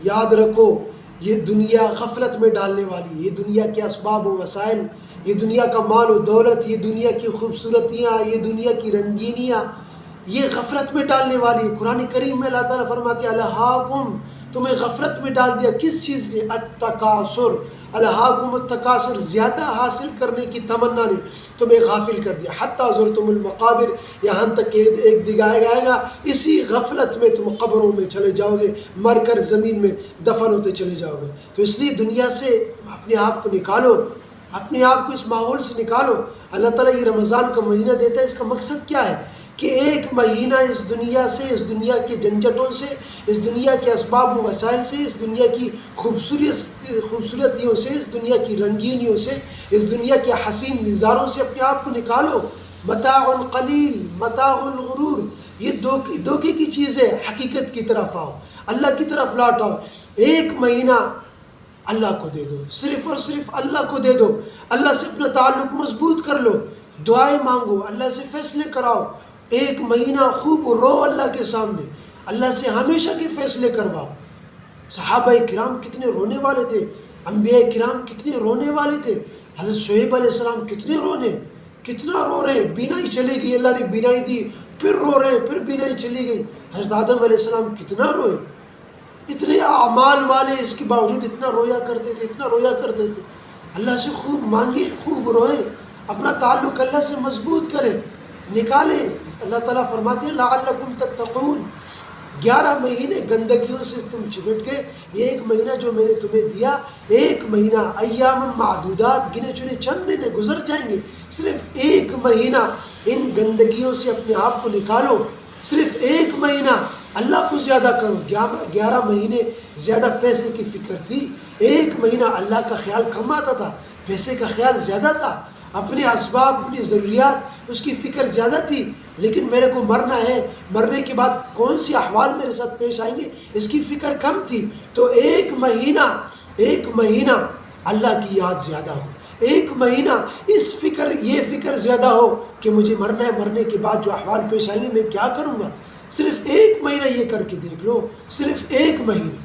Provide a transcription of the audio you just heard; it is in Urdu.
یاد رکھو یہ دنیا غفلت میں ڈالنے والی، یہ دنیا کے اسباب و وسائل، یہ دنیا کا مال و دولت، یہ دنیا کی خوبصورتیاں، یہ دنیا کی رنگینیاں، یہ غفلت میں ڈالنے والی ہے۔ قرآن کریم میں اللہ تعالیٰ فرماتے ہیں الہاکم، تمہیں غفلت میں ڈال دیا کس چیز نے؟ التکاثر، الہاکم التکاثر، زیادہ حاصل کرنے کی تمنا نے تمہیں غافل کر دیا۔ حتی زرتم المقابر، یہاں تک کہ ایک دن آئے گا اسی غفلت میں تم قبروں میں چلے جاؤ گے، مر کر زمین میں دفن ہوتے چلے جاؤ گے۔ تو اس لیے دنیا سے اپنے آپ کو نکالو، اپنے آپ کو اس ماحول سے نکالو۔ اللہ تعالیٰ یہ رمضان کا مہینہ دیتا ہے، اس کا مقصد کیا ہے؟ کہ ایک مہینہ اس دنیا سے، اس دنیا کے جھنجھٹوں سے، اس دنیا کے اسباب و وسائل سے، اس دنیا کی خوبصورتیوں سے، اس دنیا کی رنگینیوں سے، اس دنیا کے حسین نظاروں سے اپنے آپ کو نکالو۔ متاع قلیل متاع الغرور، یہ دھوکے کی چیز ہے، حقیقت کی طرف آؤ، اللہ کی طرف لوٹ آؤ۔ ایک مہینہ اللہ کو دے دو، صرف اور صرف اللہ کو دے دو، اللہ سے اپنا تعلق مضبوط کر لو، دعائیں مانگو، اللہ سے فیصلے کراؤ۔ ایک مہینہ خوب رو اللہ کے سامنے، اللہ سے ہمیشہ کے فیصلے کرواؤ۔ صحابہ کرام کتنے رونے والے تھے، انبیاء کرام کتنے رونے والے تھے۔ حضرت شعیب علیہ السلام کتنے کتنا رو رہے، بینائی چلی گئی، اللہ نے بینائی دی، پھر رو رہے، پھر بینائی چلی گئی۔ حضرت آدم علیہ السلام کتنا روئے، اتنے اعمال والے، اس کے باوجود اتنا رویا کرتے تھے، اتنا رویا کرتے تھے۔ اللہ سے خوب مانگے، خوب روئیں، اپنا تعلق اللہ سے مضبوط کریں، نکالیں۔ اللہ تعالیٰ فرماتے ہیں لعلکم تتقون، 11 مہینے گندگیوں سے تم چمٹ گئے، ایک مہینہ جو میں نے تمہیں دیا، ایک مہینہ ایام معدودات، گنے چنے چند دن گزر جائیں گے، صرف ایک مہینہ ان گندگیوں سے اپنے آپ کو نکالو، صرف ایک مہینہ اللہ کو زیادہ کرو۔ 11 مہینے زیادہ پیسے کی فکر تھی، ایک مہینہ اللہ کا خیال کم آتا تھا، پیسے کا خیال زیادہ تھا، اپنے اسباب، اپنی ضروریات، اس کی فکر زیادہ تھی۔ لیکن میرے کو مرنا ہے، مرنے کے بعد کون سی احوال میرے ساتھ پیش آئیں گے، اس کی فکر کم تھی۔ تو ایک مہینہ اللہ کی یاد زیادہ ہو، ایک مہینہ یہ فکر زیادہ ہو کہ مجھے مرنا ہے، مرنے کے بعد جو احوال پیش آئیں گے میں کیا کروں گا۔ صرف ایک مہینہ یہ کر کے دیکھ لو، صرف ایک مہینہ۔